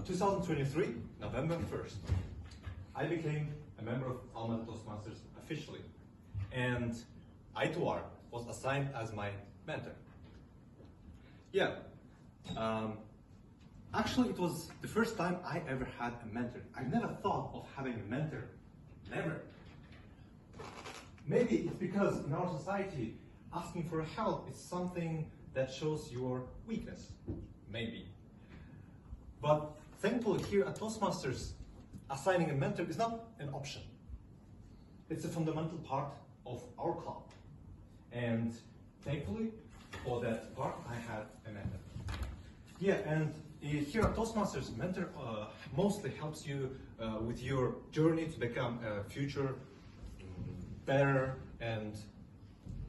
2023, November 1st, I became a member of Almaty Toastmasters officially, and Aytuar was assigned as my mentor. Yeah, actually it was the first time I ever had a mentor. I never thought of having a mentor, never. Maybe it's because in our society, asking for help is something that shows your weakness, maybe. But thankfully here at Toastmasters, assigning a mentor is not an option. It's a fundamental part of our club. And thankfully, for that part, I had a mentor. Yeah, and here at Toastmasters, mentor mostly helps you with your journey to become a future better and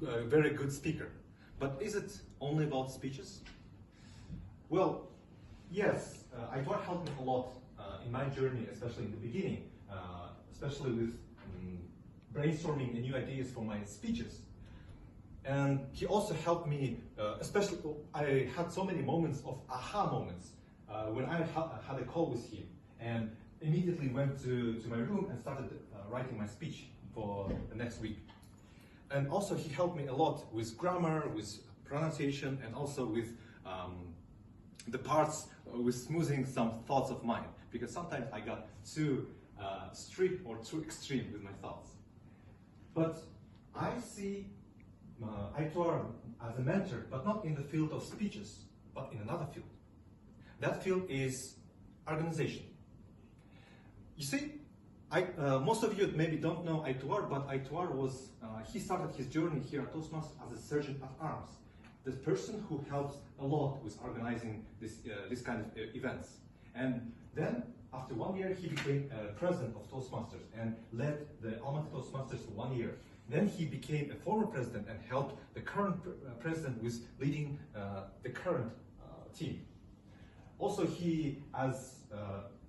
very good speaker. But is it only about speeches? Well, yes, Aytuar helped me a lot in my journey, especially in the beginning, especially with brainstorming new ideas for my speeches. And he also helped me, especially, I had so many moments of aha moments when I had a call with him and immediately went to my room and started writing my speech for the next week. And also he helped me a lot with grammar, with pronunciation, and also with the parts with smoothing some thoughts of mine, because sometimes I got too strict or too extreme with my thoughts. But I see Aytuar as a mentor, but not in the field of speeches, but in another field. That field is organization. You see, most of you maybe don't know Aytuar, but Aytuar was, he started his journey here at Toastmasters as a sergeant at arms, the person who helps a lot with organizing this kind of events. And then, after 1 year, he became president of Toastmasters and led the Almaty Toastmasters for 1 year. Then he became a former president and helped the current president with leading the current team. Also, he, as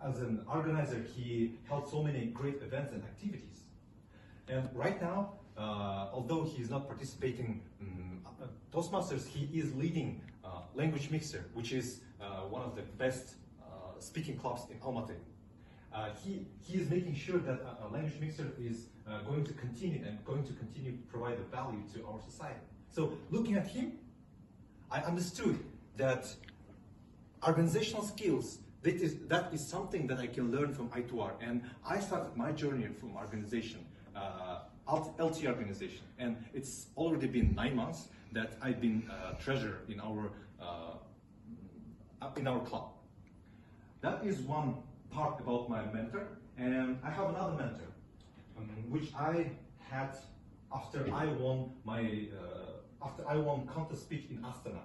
an organizer, he held so many great events and activities. And right now, although he is not participating in Toastmasters, he is leading Language Mixer, which is one of the best speaking clubs in Almaty. He is making sure that Language Mixer is going to continue to provide a value to our society. So looking at him, I understood that organizational skills, that is something that I can learn from Aytuar, and I started my journey from organization, LT organization, and it's already been 9 months that I've been treasurer in our club. That is one part about my mentor, and I have another mentor, which I had after I won contest speech in Astana.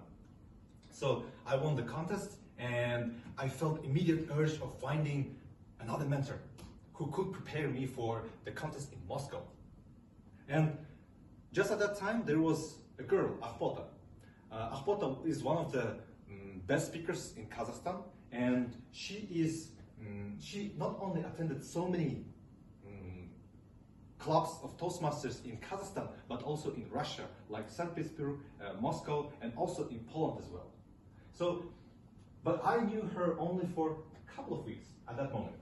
So I won the contest, and I felt immediate urge of finding another mentor who could prepare me for the contest in Moscow. And just at that time, there was a girl, Akhpota. Akhpota is one of the best speakers in Kazakhstan, and she not only attended so many clubs of Toastmasters in Kazakhstan, but also in Russia, like St. Petersburg, Moscow, and also in Poland as well. So, but I knew her only for a couple of weeks at that moment.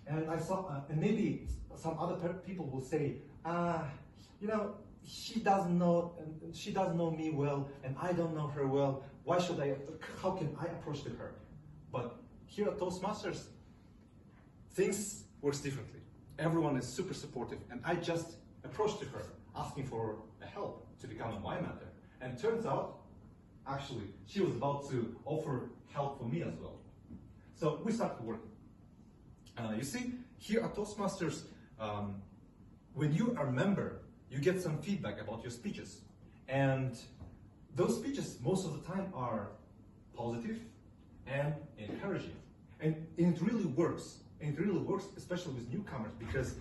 And I saw, and maybe some other people will say, you know, she doesn't know me well, and I don't know her well. How can I approach to her? But here at Toastmasters, things works differently. Everyone is super supportive, and I just approached to her, asking for help to become a my mentor. And turns out, actually, she was about to offer help for me as well. So we started working. You see, here at Toastmasters, when you are a member, you get some feedback about your speeches. And those speeches, most of the time, are positive and encouraging. And it really works. And it really works, especially with newcomers, because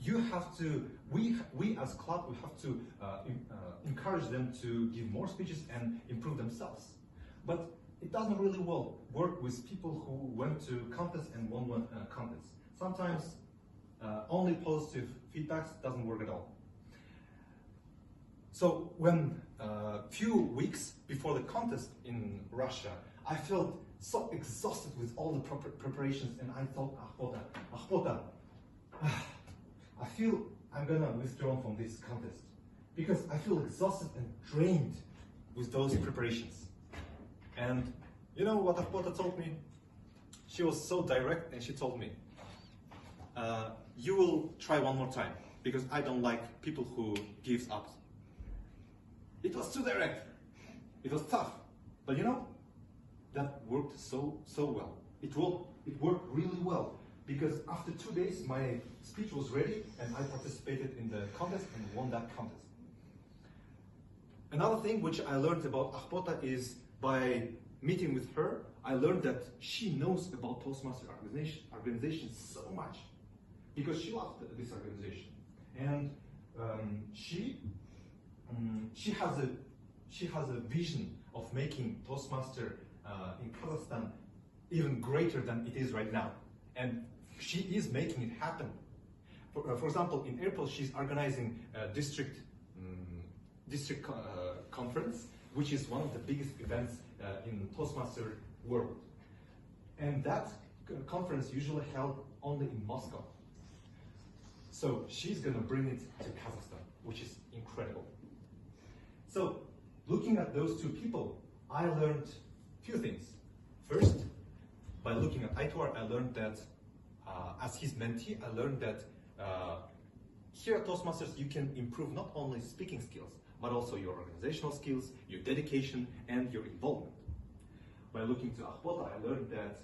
you have to, we as club, we have to encourage them to give more speeches and improve themselves. But it doesn't really well work with people who went to contests and won contests. Sometimes only positive feedbacks doesn't work at all. So when a few weeks before the contest in Russia, I felt so exhausted with all the preparations, and I thought, Ahpota, I feel I'm gonna withdraw from this contest because I feel exhausted and drained with those preparations. And you know what Ahpota told me? She was so direct, and she told me, you will try one more time because I don't like people who gives up. It was too direct. It was tough, but you know, that worked so well. It worked really well because after 2 days my speech was ready and I participated in the contest and won that contest. Another thing which I learned about Ahpota is by meeting with her, I learned that she knows about Toastmaster organization so much because she loved this organization, and she has a vision of making Toastmaster in Kazakhstan even greater than it is right now, and she is making it happen. For example, in April she's organizing a district conference, which is one of the biggest events in Toastmaster world, and that conference usually held only in Moscow. So she's gonna bring it to Kazakhstan, which is incredible. So looking at those two people, I learned a few things. First, by looking at Aitor, I learned that as his mentee, I learned that here at Toastmasters you can improve not only speaking skills, but also your organizational skills, your dedication, and your involvement. By looking to Ahpota, I learned that